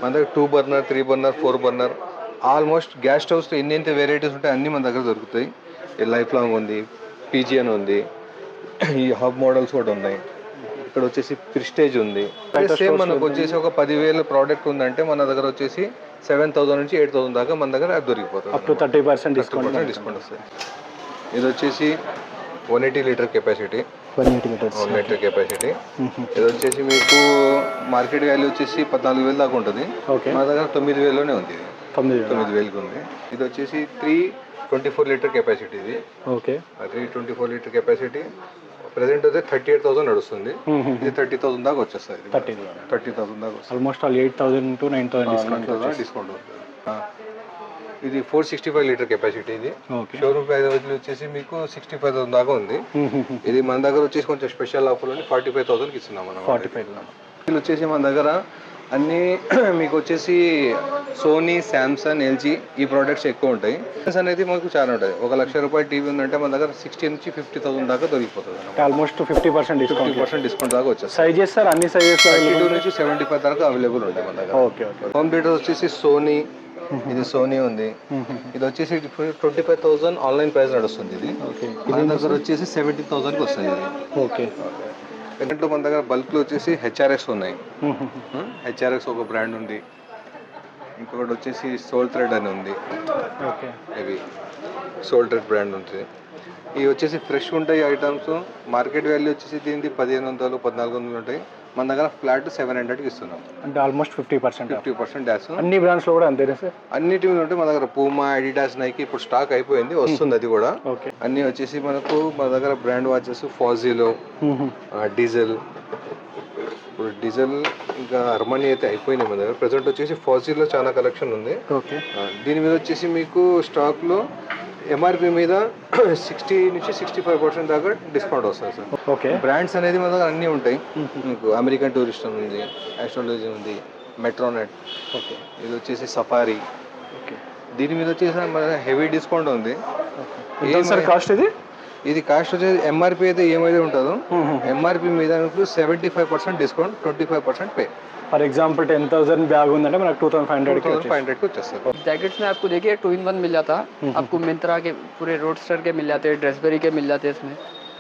మన దగ్గర 2 burner, 3 burner, 4 burner almost gas stoves ఎన్ని వెరైటీస్ ఉంటాయి అన్నీ మన దగ్గర దొరుకుతాయి. లైఫ్ లాంగ్ ఉంది, పీజీఎన్ ఉంది, ఈ హబ్ మోడల్స్ కూడా ఉన్నాయి. ఇక్కడ వచ్చేసి ప్రిస్టేజ్ ఉంది. సేమ్ మనకు వచ్చేసి ఒక 10,000 ప్రోడక్ట్ ఉందంటే మన దగ్గర వచ్చేసి 7,000 నుంచి 8,000 దాకా మన దగ్గర అది దొరికిపోతుంది. అప్ టు 30% డిస్కౌంట్ వస్తుంది. ఇది వచ్చేసి 180 లీటర్ కెపాసిటీ. 1 litre capacity. ఇది వచ్చేసి మీకు మార్కెట్ వాల్యూ వచ్చేసి 14,000 దాకా ఉంటుంది. మన దగ్గర 9,000లోనే ఉంది. 9,000కి ఉంది. ఇది వచ్చేసి 324 లీటర్ కెపాసిటీ. ఇది 324 లీటర్ కెపాసిటీ. ప్రెసెంట్ అయితే 38,000 నడుస్తుంది. ఇది 30,000 దాకా వచ్చేస్తుంది. 30,000 దాకా వస్తుంది. ఆల్మోస్ట్ 8,000 to 9,000 డిస్కౌంట్ వస్తుంది. ఇది 465 లీటర్ కెపాసిటీ. ఇది షోరూమ్ ప్రైస్ వచ్చేసి మీకు 65,000 దాకా ఉంది. ఇది మన దగ్గర వచ్చేసి కొంచెం స్పెషల్ ఆఫర్ ఉంది, 45,000కి ఇస్తున్నాం మనం. 45,000 ఇది వచ్చేసి మన దగ్గర అన్నీ మీకు వచ్చేసి సోనీ, శాంసంగ్, ఎల్జీ ఈ ప్రోడక్ట్స్ ఎక్కువ ఉంటాయి. అనేది మాకు చాలా ఉంటుంది. 1,00,000 రూపాయల టీవీ ఉందంటే మన దగ్గర 60 నుంచి 50,000 దాకా దొరికిపోతుంది. ఆల్మోస్ట్ 50% డిస్కౌంట్ దాకా వచ్చేస్తుంది. సైజెస్ సార్ అన్ని సైజెస్ 32 నుంచి 75 దాకా అవైలబుల్ ఉంటాయి మన దగ్గర. హోమ్ థియేటర్ వచ్చేసి సోనీ, ఇది సోనీ ఉంది. ఇది వచ్చేసి 25,000 ఆన్లైన్ ప్రైస్ నడుస్తుంది. ఇది మన దగ్గర వచ్చేసి 70,000కి వస్తుంది. ఇది ఎందుకంటే మన దగ్గర బల్క్లో వచ్చేసి హెచ్ఆర్ఎక్స్ ఉన్నాయి. హెచ్ఆర్ఎక్స్ ఒక బ్రాండ్ ఉంది. ఇంకొకటి వచ్చేసి సోల్ థ్రెడ్ అని ఉంది. ఇవి సోల్ థ్రెడ్ బ్రాండ్ ఉంటుంది. ఇవి వచ్చేసి ఫ్రెష్ ఉంటాయి ఐటమ్స్. మార్కెట్ వాల్యూ వచ్చేసి దీనికి 1,500, 1,400 ఉంటాయి. మన దగ్గర ఫ్లాట్ 700కి ఇస్తున్నాం. అంటే ఆల్మోస్ట్ 50% డాష్. అన్ని బ్రాండ్స్లో కూడా అంతేనా సార్? అన్నిటి మీద ఉంటే మన దగ్గర పూమా, అడిడాస్, నైకి ఇప్పుడు స్టాక్ అయిపోయింది, వస్తుంది అది కూడా. అన్నీ వచ్చేసి మనకు మన దగ్గర బ్రాండ్ వాచెస్ ఫాజిలో, డీజిల్. ఇప్పుడు డీజిల్ ఇంకా అర్మానీ అయితే అయిపోయినాయి మన దగ్గర. ప్రెసెంట్ వచ్చేసి ఫాజిలో చాలా కలెక్షన్ ఉంది. దీని మీద వచ్చేసి మీకు స్టాక్లో ఎంఆర్పి మీద 60 నుంచి 65% దాకా డిస్కౌంట్ వస్తుంది సార్. బ్రాండ్స్ అనేది మన దగ్గర అన్నీ ఉంటాయి. మీకు అమెరికన్ టూరిస్ట్ ఉంది, యాస్ట్రాలజీ ఉంది, మెట్రోనెట్. ఇది వచ్చేసి సఫారీ. దీని మీద వచ్చేసి మన హెవీ డిస్కౌంట్ ఉంది. కాస్ట్ ఇది కాస్ట్ వచ్చేసి ఎంఆర్పి అయితే ఏమైతే ఉంటుందో ఎంఆర్పి మీద 75% discount, 25% pay. For example 10,000 bag होता है 2,500 को వచ్చేస్తారు. जैकेट्स में आपको देखिए 2-in-1 मिल जाता. आपको मिंत्रा के पूरे रोडस्टर के मिल जाते हैं, ड्रेसबेरी के मिल जाते हैं, इसमें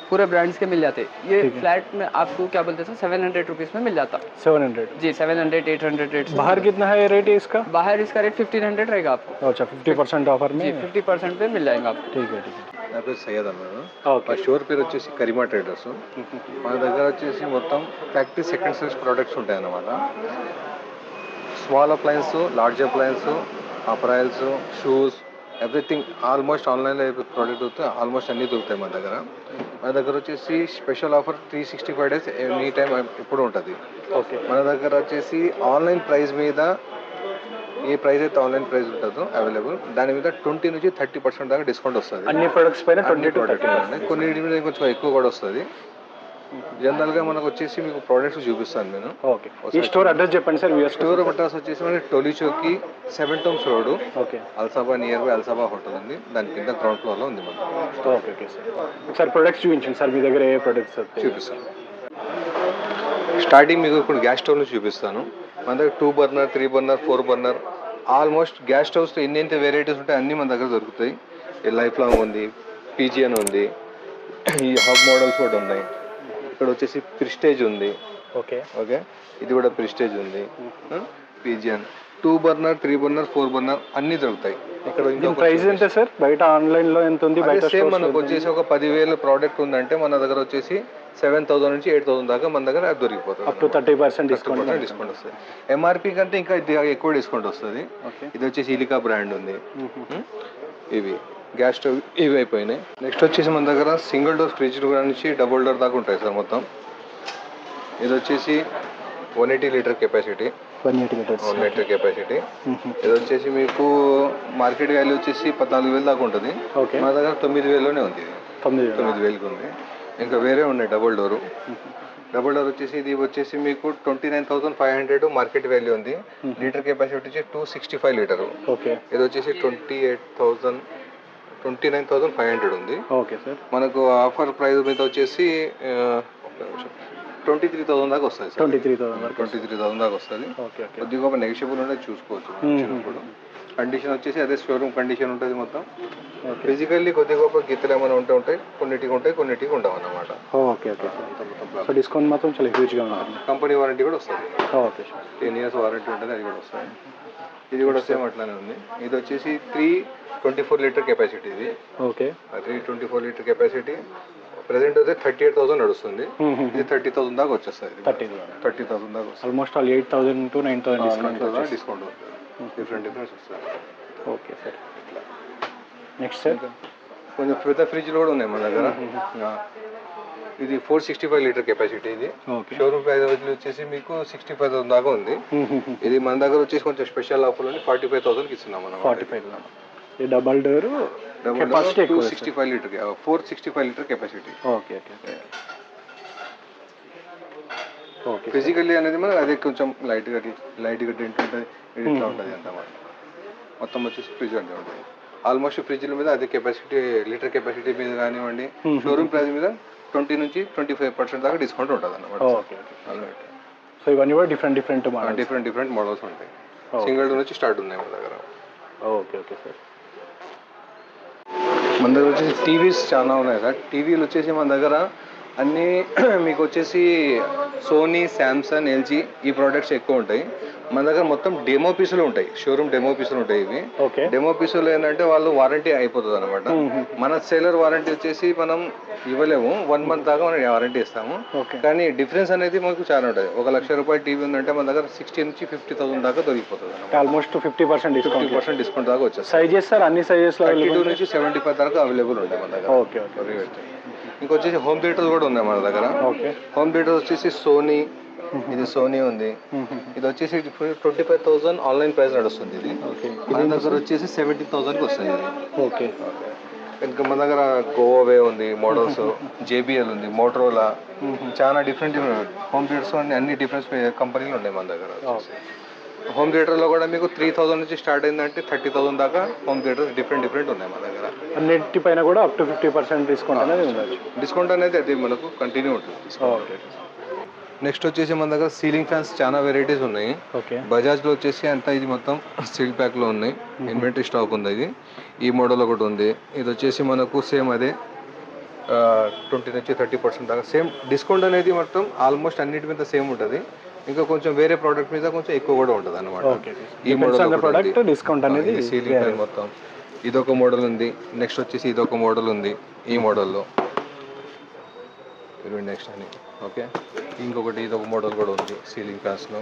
पूरे ब्रांड्स के मिल जाते हैं. ये फ्लैट में आपको क्या बोलते हैं 700 रुपीज़ में मिल जाता. 700 जी 700, 800 रेट. बाहर कितना है रेट इसका? बाहर इसका रेट 1,500 रहेगा आपको. अच्छा 50% ऑफर में? जी 50% पे मिल जाएगा आपको. ठीक है. నా పేరు సయ్యద్ అన్నాను. మా స్టోర్ పేరు వచ్చేసి కరిమా ట్రేడర్స్. మన దగ్గర వచ్చేసి మొత్తం ఫ్యాక్టరీ సెకండ్ సర్వీస్ ప్రోడక్ట్స్ ఉంటాయి అన్నమాట. Small appliance, large appliance, apparels, shoes, everything almost ఆన్లైన్లో ప్రోడక్ట్ దొరుకుతాయి. ఆల్మోస్ట్ అన్నీ దొరుకుతాయి మన దగ్గర. మన దగ్గర వచ్చేసి special offer 365 days any time ఎప్పుడు ఉంటుంది. మన దగ్గర వచ్చేసి ఆన్లైన్ ప్రైస్ మీద ఏ ప్రైస్ అయితే ఆన్లైన్ ప్రైస్ ఉంటుందో అవైలబుల్, దాని మీద 20 నుంచి 30% దాకా డిస్కౌంట్ వస్తుంది. అన్ని ప్రొడక్ట్స్ పైన 20 to 30%. కొన్ని మీద కొంచెం ఎక్కువ కూడా వస్తుంది. జనరల్గా మనకు వచ్చేసి మీకు ప్రోడక్ట్స్ చూపిస్తాను నేను. ఈ స్టోర్ అడ్రస్ చెప్పండి సార్. స్టోర్ అడ్రస్ వచ్చేసి మనకి Toli Chowki 7 Towns road, Alsaba near by Alsaba hotel ఉంది. దాని కింద గ్రౌండ్ ఫ్లోర్లో ఉంది మనకు. Okay sir. ఒకసారి ప్రొడక్ట్స్ చూపించండి సార్, మీ దగ్గర ఏ ప్రొడక్ట్స్ చూపిస్తాను. స్టార్టింగ్ మీకు ఇప్పుడు గ్యాస్ స్టవ్ నుంచి చూపిస్తాను. మన దగ్గర 2 burner, 3 burner, 4 burner almost gas stoves ఎన్ని వెరైటీస్ ఉంటాయి అన్నీ మన దగ్గర దొరుకుతాయి. లైఫ్ లాంగ్ ఉంది, పీజీఎన్ ఉంది, ఈ హబ్ మోడల్స్ కూడా ఉన్నాయి. ఇక్కడ వచ్చేసి ప్రిస్టేజ్ ఉంది. ఓకే ఇది కూడా ప్రిస్టేజ్ ఉంది. పీజీఎన్ 2 బర్నర్, 3 బర్నర్, 4 బర్నర్ అన్నీ దొరుకుతాయి. ఇక్కడ ప్రైస్ ఎంత సార్? బయట ఆన్లైన్లో ఎంత ఉంది? బయట సేమ్ మనకు వచ్చేసి ఒక 10,000 ప్రోడక్ట్ ఉందంటే మన దగ్గర వచ్చేసి 7,000 నుంచి 8,000 దాకా మన దగ్గర అది దొరికిపోతుంది. అప్ టు 30% డిస్కౌంట్ వస్తుంది. ఎంఆర్పి కంటే ఇంకా ఎక్కువ డిస్కౌంట్ వస్తుంది. ఇది వచ్చేసి ఇలికా బ్రాండ్ ఉంది. ఇవి గ్యాస్ స్టవ్ ఇవి అయిపోయినాయి. నెక్స్ట్ వచ్చేసి మన దగ్గర సింగిల్ డోర్ ఫ్రిడ్జ్ నుంచి డబుల్ డోర్ దాకా ఉంటాయి సార్ మొత్తం. ఇది వచ్చేసి 180 లీటర్ కెపాసిటీ. 1 litre capacity. ఇది వచ్చేసి మీకు మార్కెట్ వాల్యూ వచ్చేసి 14,000 దాకా ఉంటుంది. మన దగ్గర 9,000లోనే ఉంది. 9,000కి ఉంది. ఇంకా వేరే ఉన్నాయి డబుల్ డోర్ వచ్చేసి ఇది వచ్చేసి మీకు 29,500 మార్కెట్ వాల్యూ ఉంది. లీటర్ కెపాసిటీ వచ్చి 265 లీటరు. ఇది వచ్చేసి 29,500 ఉంది. మనకు ఆఫర్ ప్రైస్ మీద వచ్చేసి 23,000 దాకా వస్తుంది సార్. 23,000 వరకు. 23,000 దాకా వస్తుంది. Okay okay. కొద్దిగా ఒక నెగిషియబుల్ ఉండేది చూసుకోవచ్చు వచ్చినప్పుడు. కండిషన్ వచ్చేసి అదే షోరూమ్ కండిషన్ ఉంటుంది మొత్తం. ఫిజికల్లీ కొద్దిగా ఒక గీతలు ఏమైనా ఉంటాయి, కొన్నిటికి ఉండవు అన్నమాట. Okay okay. సో డిస్కౌంట్ మాత్రం చాలా హ్యూజ్గా ఉంటుంది. కంపెనీ వారంటీ కూడా వస్తుంది. Okay sir. 10 years వారంటీ ఉంటుంది, అది కూడా వస్తుంది. ఇది కూడా సేమ్ అట్లానే ఉంది. ఇది వచ్చేసి 324 లీటర్ కెపాసిటీ. ఇది ఓకే. 324 litre capacity. ప్రెసెంట్ అయితే 38,000 నడుస్తుంది. ఇది 30,000 దాకా వచ్చేస్తుంది. 30,000 దాకా వస్తుంది. ఆల్మోస్ట్ ఆల్ 8,000 to 9,000 డిస్కౌంట్ వస్తుంది. డిఫరెన్స్ వస్తుంది. Okay sir. నెక్స్ట్ సార్ కొంచెం పెద్ద ఫ్రిడ్జ్లు కూడా ఉన్నాయి మన దగ్గర. ఇది 465 లీటర్ కెపాసిటీ. ఇది షోరూమ్ ప్రైస్ వచ్చేసి మీకు 65,000 దాకా ఉంది. ఇది మన దగ్గర వచ్చేసి కొంచెం స్పెషల్ ఆఫర్ ఉంది, 45,000కి ఇస్తున్నాం మనం. 45,000. ఈ double door capacity 265 litre 465 litre capacity. Okay okay okay. Physically అనేది మనకి అదే కొంచెం లైట్గా డెంట్ ఉంటుంది, ఇట్లా ఉంటుంది అన్నమాట. మొత్తం వచ్చేసి ఫ్రిడ్జ్ అంటే ఉంటుంది. ఆల్మోస్ట్ ఫ్రిడ్జ్ల మీద అదే కెపాసిటీ, లీటర్ కెపాసిటీ మీద కానివ్వండి, షోరూమ్ ప్రైస్ మీద 20 నుంచి 25% దాకా డిస్కౌంట్ ఉంటుంది అన్నమాట. Okay okay. సో ఇవన్నీ కూడా డిఫరెంట్ మోడల్స్ ఉంటాయి. సింగిల్ డోర్ నుంచి స్టార్ట్ ఉన్నాయి మన దగ్గర. Okay okay sir. మన దగ్గర వచ్చేసి టీవీస్ చాలా ఉన్నాయి సార్. టీవీలు వచ్చేసి మన దగ్గర అన్నీ మీకు వచ్చేసి సోనీ, శాంసంగ్, ఎల్జీ ఈ ప్రోడక్ట్స్ ఎక్కువ ఉంటాయి. మన దగ్గర మొత్తం డెమో పీసులు ఉంటాయి, షోరూమ్ డెమో పీసులు ఉంటాయి. ఇవి డెమో పీసులు ఏంటంటే వాళ్ళు వారంటీ అయిపోతుంది అనమాట. మన సేలర్ వారంటీ వచ్చేసి మనం ఇవ్వలేము, 1 month దాకా మనం వారంటీ ఇస్తాము. కానీ డిఫరెన్స్ అనేది మనకు చాలా ఉంటుంది. 1,00,000 రూపాయల టీవీ ఉందంటే మన దగ్గర 60 నుంచి 50,000 దాకా దొరికిపోతుంది. ఆల్మోస్ట్ 50% డిస్కౌంట్ దాకా వచ్చేస్తుంది. సైజెస్ సార్ అన్ని సైజెస్ 32 నుంచి 75 దాకా అవైలబుల్ ఉంటాయి మన దగ్గర. Okay okay. ఇంకొచ్చేసి హోమ్ థియేటర్స్ కూడా ఉన్నాయి మన దగ్గర. హోమ్ థియేటర్ వచ్చేసి సోనీ, ఇది సోనీ ఉంది. ఇది వచ్చేసి 25,000 ఆన్లైన్ ప్రైస్ నడుస్తుంది. ఇది మన దగ్గర వచ్చేసి 70,000కి వస్తుంది. ఇది ఓకే. ఇంకా మన దగ్గర గోవే ఉంది మోడల్స్, జేబిఎల్ ఉంది, మోటరోలా, చాలా డిఫరెంట్ హోమ్ థియేటర్స్ అన్ని డిఫరెంట్ కంపెనీలు ఉన్నాయి మన దగ్గర. హోమ్ థియేటర్లో కూడా మీకు 3,000 నుంచి స్టార్ట్ అయిందంటే 30,000 దాకా హోమ్ థియేటర్స్ డిఫరెంట్ ఉన్నాయి మన దగ్గర. అన్నిటిపైన కూడా అప్ టు 50% డిస్కౌంట్ అనేది ఉండొచ్చు. డిస్కౌంట్ అనేది అది మనకు కంటిన్యూ ఉంటుంది. ఓకే. నెక్స్ట్ వచ్చేసి మన దగ్గర సీలింగ్ ఫ్యాన్స్ చాలా వెరైటీస్ ఉన్నాయి. బజాజ్లో వచ్చేసి అంతా ఇది మొత్తం స్టీల్ ప్యాక్లో ఉన్నాయి. ఇన్వెంటరీ స్టాక్ ఉంది. ఇది ఈ మోడల్ ఒకటి ఉంది. ఇది వచ్చేసి మనకు సేమ్ అదే 20 నుంచి 30% దాకా సేమ్ డిస్కౌంట్ అనేది మొత్తం ఆల్మోస్ట్ అన్నిటి మీద సేమ్ ఉంటుంది. ఇంకా కొంచెం వేరే ప్రోడక్ట్ మీద కొంచెం ఎక్కువ కూడా ఉంటుంది అనమాట. ఈ మోడల్ డిస్కౌంట్ అనేది సీలింగ్ ఫ్యాన్ మొత్తం ఇదొక మోడల్ ఉంది. నెక్స్ట్ వచ్చేసి ఇదొక మోడల్ ఉంది ఈ మోడల్లో. నెక్స్ట్ అని ఓకే. ఇంకొకటి ఇదొక మోడల్ కూడా ఉంది సీలింగ్ ఫ్యాన్స్లో.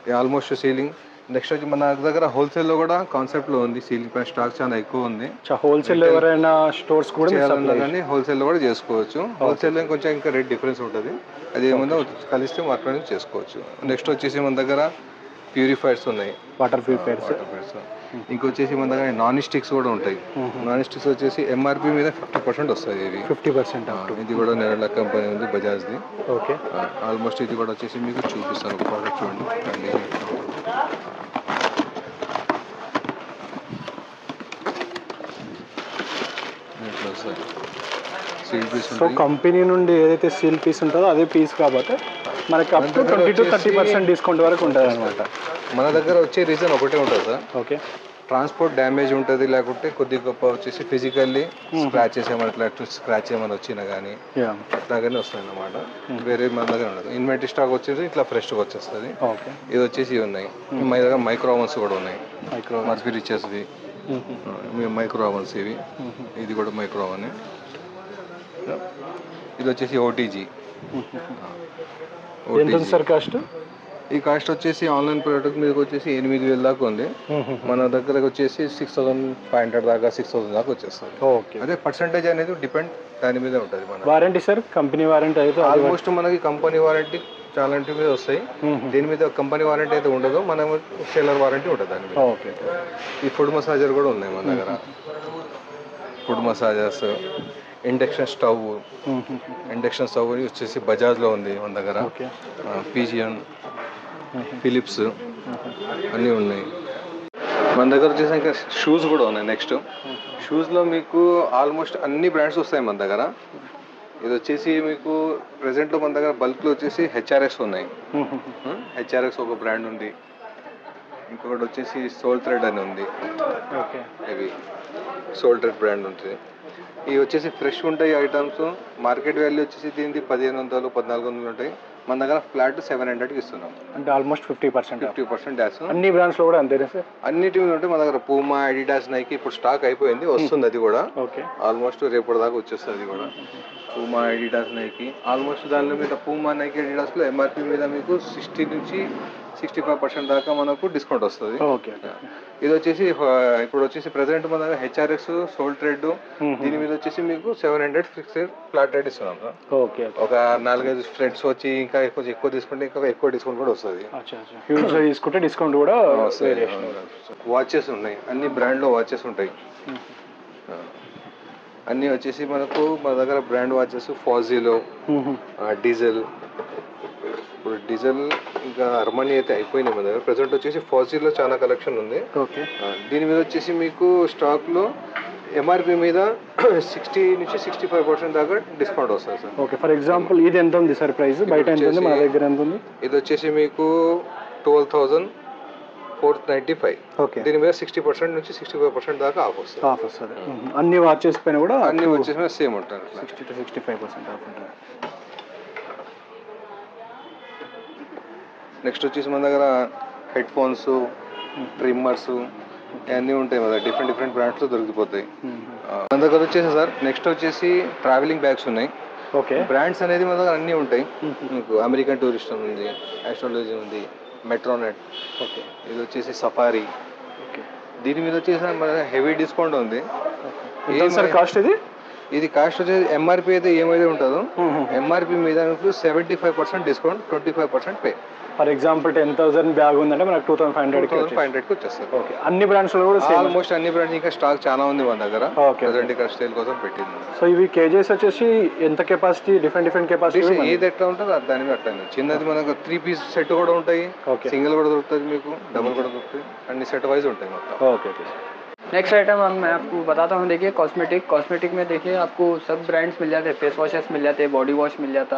ఇది ఆల్మోస్ట్ సీలింగ్. నెక్స్ట్ వచ్చి మన దగ్గర హోల్సేల్లో కూడా కాన్సెప్ట్లో ఉంది. సీలింగ్ ఫ్యాన్ స్టాక్ చాలా ఎక్కువ ఉంది. హోల్సేల్ ఎవరైనా స్టోర్స్ కూడా చేయాలన్నా కానీ హోల్సేల్లో కూడా చేసుకోవచ్చు. హోల్సేల్లో కొంచెం ఇంకా రేట్ డిఫరెన్స్ ఉంటుంది. అది ఏమన్నా కలిస్తే మార్కెట్ చేసుకోవచ్చు. నెక్స్ట్ వచ్చేసి మన దగ్గర ప్యూరిఫైర్స్ ఉన్నాయి, వాటర్ ప్యూరిఫైర్స్. ఇంకొచ్చేసి మన దగ్గర నాన్ స్టిక్స్ కూడా ఉంటాయి. నాన్ స్టిక్స్ వచ్చేసి ఎంఆర్పి మీద 50% వస్తుంది. ఇది 50%. ఇది కూడా నెరళ కంపెనీ ఉంది బజాజ్ది. ఓకే. ఆల్మోస్ట్ ఇది కూడా వచ్చేసి మీకు చూపిస్తాను ఒక ప్రోడక్ట్ చూడండి. సో కంపెనీ నుండి ఏదైతే సీల్ పీస్ ఉంటుందో అదే పీస్ కాబట్టి మనకి అప్ టు 20 to 30% డిస్కౌంట్ వరకు ఉంటుంది అనమాట. మన దగ్గర వచ్చే రీజన్ ఒకటే ఉంటుంది సార్. ఓకే. ట్రాన్స్పోర్ట్ డ్యామేజ్ ఉంటుంది, లేకుంటే కొద్ది గొప్ప వచ్చేసి ఫిజికల్లీ స్క్రాచెస్ ఏమైనా స్క్రాచ్ ఏమైనా వచ్చినా కానీ అట్లాగానే వస్తుంది అన్నమాట. వేరే మన దగ్గర ఉండదు. ఇన్వెంటరీ స్టాక్ వచ్చేసి ఇట్లా ఫ్రెష్గా వచ్చేస్తుంది. ఇది వచ్చేసి ఇవి ఉన్నాయి. మన దగ్గర మైక్రో ఓవెన్స్ కూడా ఉన్నాయి. మర్ఫీ రిచెస్వి మైక్రో ఓవెన్స్ ఇవి. ఇది కూడా మైక్రో ఓవెన్. ఇది వచ్చేసి ఓటీజీ. సార్ కాస్ట్ ఈ కాస్ట్ వచ్చేసి ఆన్లైన్ ప్రోడక్ట్ మీకు వచ్చేసి 8,000 దాకా ఉంది. మన దగ్గరకు వచ్చేసి 6,500 దాకా 6,000 దాకా వచ్చేస్తుంది. ఓకే. అదే పర్సంటేజ్ అనేది డిపెండ్ దాని మీద ఉంటుంది. మన వారంటీ సార్ కంపెనీ వారంటీ అయితే ఆల్మోస్ట్ మనకి కంపెనీ వారంటీ చాలా మీద వస్తాయి. దీని మీద కంపెనీ వారంటీ అయితే ఉండదు, మనం సేలర్ వారంటీ ఉంటుంది దాని మీద. ఓకే. ఈ ఫుడ్ మసాజర్ కూడా ఉన్నాయి మన దగ్గర. ఫుడ్ మసాజర్స్, ఇండక్షన్ స్టవ్ వచ్చేసి బజాజ్లో ఉంది మన దగ్గర. పీజియన్, ఫిలిప్స్ అన్నీ ఉన్నాయి మన దగ్గర. వచ్చేసి ఇంకా షూస్ కూడా ఉన్నాయి. నెక్స్ట్ షూస్లో మీకు ఆల్మోస్ట్ అన్ని బ్రాండ్స్ వస్తాయి మన దగ్గర. ఇది వచ్చేసి మీకు ప్రెసెంట్లో మన దగ్గర బల్క్లో వచ్చేసి హెచ్ఆర్ఎక్స్ ఉన్నాయి. హెచ్ఆర్ఎక్స్ ఒక బ్రాండ్ ఉంది, ఇంకొకటి వచ్చేసి సోల్ థ్రెడ్ అని ఉంది. ఓకే, ఇవి సోల్ థ్రెడ్ బ్రాండ్ ఉంటుంది. ఇవి వచ్చేసి ఫ్రెష్ ఉంటాయి ఐటమ్స్. మార్కెట్ వాల్యూ వచ్చేసి దీనికి 1500 1400 ఉంటాయి. మన దగ్గర ఫ్లాట్ 700కి ఇస్తున్నాం. అంటే ఆల్మోస్ట్ 50% డాష్. అన్ని బ్రాండ్స్లో కూడా అంతేనా సార్? అన్నిటి మీద ఉంటే మన దగ్గర పూమా, అడిడాస్, నైకి ఇప్పుడు స్టాక్ అయిపోయింది, వస్తుంది అది కూడా. ఓకే, ఆల్మోస్ట్ రేపటి దాకా వచ్చేస్తుంది అది కూడా. పూమా, అడిడాస్, నైకి ఆల్మోస్ట్ దాని మీద పూమా, నైకి, అడిడాస్లో ఎంఆర్పి మీద మీకు 60 నుంచి 65% దాకా మనకు డిస్కౌంట్ వస్తుంది. ఓకే, ఇది వచ్చేసి ఇప్పుడు వచ్చేసి ప్రెసెంట్ మన దగ్గర హెచ్ఆర్ఎక్స్, సోల్ థ్రెడ్, దీని మీద వచ్చేసి మీకు 700 ఫిక్స్డ్ ఫ్లాట్ రేట్ ఇస్తున్నాం సార్. ఓకే, ఒక 4-5 ఫ్రెండ్స్ వచ్చి ఇంకా ఎక్కువ తీసుకుంటే ఇంకా ఎక్కువ డిస్కౌంట్ కూడా వస్తుంది. హ్యూజ్ తీసుకుంటే డిస్కౌంట్ కూడా వస్తుంది. వాచెస్ ఉన్నాయి, అన్ని బ్రాండ్లో వాచెస్ ఉంటాయి. అన్నీ వచ్చేసి మనకు మన దగ్గర బ్రాండ్ వాచెస్ ఫాజీలో, డీజల్. ఇప్పుడు డీజల్ ఇంకా అర్మానీ అయితే అయిపోయినాయి మన దగ్గర. ప్రెసెంట్ వచ్చేసి ఫాజీలో చాలా కలెక్షన్ ఉంది. ఓకే, దీని మీద వచ్చేసి మీకు స్టాక్లో ఎంఆర్పి మీద 60 నుంచి 65% దాకా డిస్కౌంట్ వస్తుంది సార్. ఓకే, ఫర్ ఎగ్జాంపుల్ ఇది ఎంత ఉంది సార్ ప్రైస్? బయట ఎంత ఉంది, మన దగ్గర ఎంత ఉంది? ఇది వచ్చేసి మీకు 12,495. ఓకే, దీని మీద 60% నుంచి 65% దాకా ఆఫ్ వస్తుంది. అన్ని వాచెస్ పైన కూడా అన్ని వచ్చేసి మీద సేమ్ ఉంటుంది, 60 to 65% ఆఫ్ ఉంటుంది. నెక్స్ట్ వచ్చేసి మన దగ్గర హెడ్ ఫోన్స్, ట్రిమ్మర్స్ ఇవన్నీ ఉంటాయి మన దగ్గర. డిఫరెంట్ బ్రాండ్స్లో దొరికిపోతాయి మన దగ్గర వచ్చేసి సార్. నెక్స్ట్ వచ్చేసి ట్రావెలింగ్ బ్యాగ్స్ ఉన్నాయి. ఓకే, బ్రాండ్స్ అనేది మన దగ్గర అన్నీ ఉంటాయి. మీకు అమెరికన్ టూరిస్ట్ ఉంది, ఆస్ట్రాలజీ ఉంది, మెట్రోనెట్. ఓకే, ఇది వచ్చేసి సఫారీ. ఓకే, దీని మీద వచ్చేసి మన హెవీ డిస్కౌంట్ ఉంది. సార్ కాస్ట్ ఇది కాస్ట్ వచ్చేసి ఎంఆర్పి అయితే ఏమైతే ఉంటుందో ఎంఆర్పి మీద 75% discount, 25% pay. For example 10,000 bag ఉందంటే మనకు 2,500కి వచ్చేస్తుంది. ఓకే, అన్ని బ్రాండ్స్లో కూడా ఆల్మోస్ట్ అన్ని బ్రాండ్స్ ఇంకా స్టాక్ చాలా ఉంది మన దగ్గర. ఓకే, ప్రెసెంట్ ఇక్కడ సేల్ కోసం పెట్టింది. సో ఇవి కేజెస్ వచ్చేసి ఎంత కెపాసిటీ? డిఫరెంట్ కెపాసిటీ ఏది ఎట్లా ఉంటుందో దాని మీద అట్లా. చిన్నది మనకు 3 పీస్ సెట్ కూడా ఉంటాయి, సింగిల్ కూడా దొరుకుతుంది, మీకు డబుల్ కూడా దొరుకుతుంది, అన్ని సెట్ వైజ్ ఉంటాయి మొత్తం. ఓకే, नेक्स्ट आइटम मैं आपको बताता हूँ. देखिए कॉस्मेटिक में देखिए आपको सब ब्रांड्स मिल जाते हैं. फेस वॉशेस मिल जाते हैं, बॉडी वॉश मिल जाता,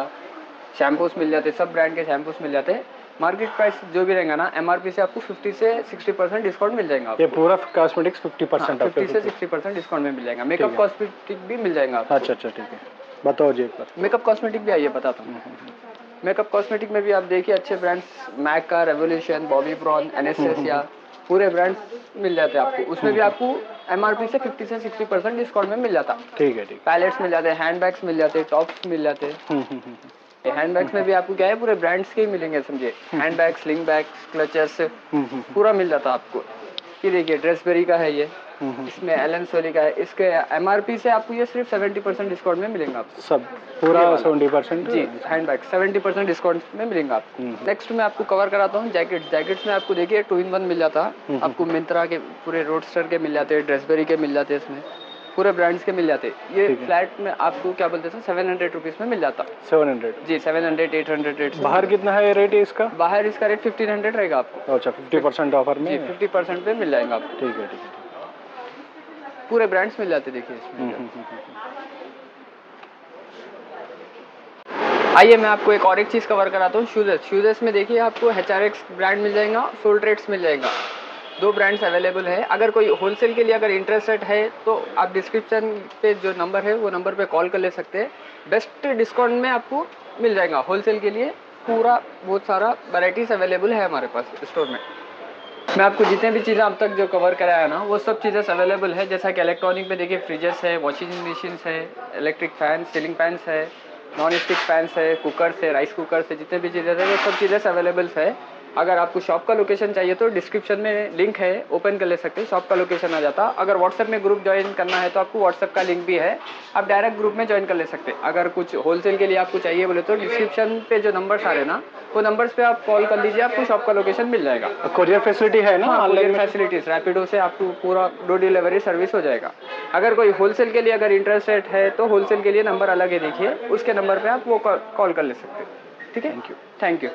शैम्पूस मिल जाते, सब ब्रांड के शैम्पूस मिल जाते हैं. मार्केट प्राइस जो भी रहेगा ना एमआरपी से आपको 50 से 60% डिस्काउंट मिल जाएगा. ये पूरा कॉस्मेटिक्स 50% 50 से 60% डिस्काउंट में मिल जाएगा. मेकअप कॉस्मेटिक भी मिल जाएगा आपको. अच्छा, ठीक है, बताओ जी एक बार. मेकअप कॉस्मेटिक भी आइए बताता हूँ. मेकअप कॉस्मेटिक में भी आप देखिए अच्छे ब्रांड्स मैक का, रेवोल्यूशन, बॉबी ब्राउन, एनेस्थेसिया, पूरे ब्रांड्स मिल जाते हैं आपको. उसमें भी आपको एमआरपी से 50 से 60% डिस्काउंट में मिल जाता. ठीक है. पैलेट्स मिल जाते हैं, हैंड बैग्स मिल जाते हैं, टॉप्स मिल जाते हैं. हैंड बैग्स में भी आपको क्या है पूरे ब्रांड्स के ही मिलेंगे समझे. Hand bag, sling bag, clutches पूरा मिल जाता आपको. ये देखिए ड्रेसबेरी का है ये, इसमें एलन सोली का है. इसके एमआरपी से आपको ये सिर्फ 70% डिस्काउंट में मिलेंगे आपको. सब पूरा 70%? जी, हैंड बैग 70% डिस्काउंट में मिलेंगे आपको. नेक्स्ट मैं आपको कवर कराता हूँ जैकेट्स में आपको देखिए 2-in-1 मिल जाता. आपको मिंत्रा के पूरे रोडस्टर के मिल जाते हैं, ड्रेसबेरी के मिल जाते हैं, इसमें पूरे ब्रांड्स के मिल जाते. ये फ्लैट में आपको क्या बोलते हैं 700 रुपीज़ में मिल जाता. 700? जी, 700 800 रेट. बाहर कितना है रेट इसका? बाहर इसका रेट 1500 रहेगा आपको. अच्छा, 50% ऑफर में? जी, 50% पे मिल जाएगा आपको. ठीक है. पूरे ब्रांड्स मिल जाते देखिए इसमें. आइए मैं आपको एक और एक चीज़ कवर कराता हूँ. शूजेस में देखिए आपको HRX ब्रांड मिल जाएगा, सोल ट्रेड्स मिल जाएगा. 2 ब्रांड्स अवेलेबल है. अगर कोई होलसेल के लिए अगर इंटरेस्टेड है तो आप डिस्क्रिप्शन पे जो नंबर है वो नंबर पे कॉल कर ले सकते हैं. बेस्ट डिस्काउंट में आपको मिल जाएगा. होलसेल के लिए पूरा बहुत सारा वैराइटीज़ अवेलेबल है हमारे पास स्टोर में. मैं आपको जितने भी चीज़ें अब तक जो कवर कराया ना वो सब चीज़ें अवेलेबल है. जैसा कि इलेक्ट्रॉनिक में देखिए फ्रिजेस है, वॉशिंग मशीन्स है, इलेक्ट्रिक फैन, सीलिंग फैंस है, नॉन स्टिक फैंस है, कुकर्स है, राइस कुकर्स है, जितने भी चीज़ें है वो सब चीज़ें अवेलेबल है. अगर आपको शॉप का लोकेशन चाहिए तो डिस्क्रिप्शन में लिंक है, ओपन कर ले सकते हैं. शॉप का लोकेशन आ जाता. अगर व्हाट्सएप में ग्रुप ज्वाइन करना है तो आपको व्हाट्सएप का लिंक भी है, आप डायरेक्ट ग्रुप में ज्वाइन कर ले सकते हैं. अगर कुछ होलसेल के लिए आपको चाहिए बोले तो डिस्क्रिप्शन पे जो नंबर्स आ रहे हैं ना वो नंबर्स पे आप कॉल कर लीजिए, आपको शॉप का लोकेशन मिल जाएगा. कोरियर फैसिलिटी है ना? ऑनलाइन फैसिलिटीज रैपिडो से आपको पूरा डोर डिलीवरी सर्विस हो जाएगा. अगर कोई होलसेल के लिए अगर इंटरेस्टेड है तो होलसेल के लिए नंबर अलग है देखिए, उसके नंबर पर आप वो कॉल कर ले सकते हैं. ठीक है, थैंक यू.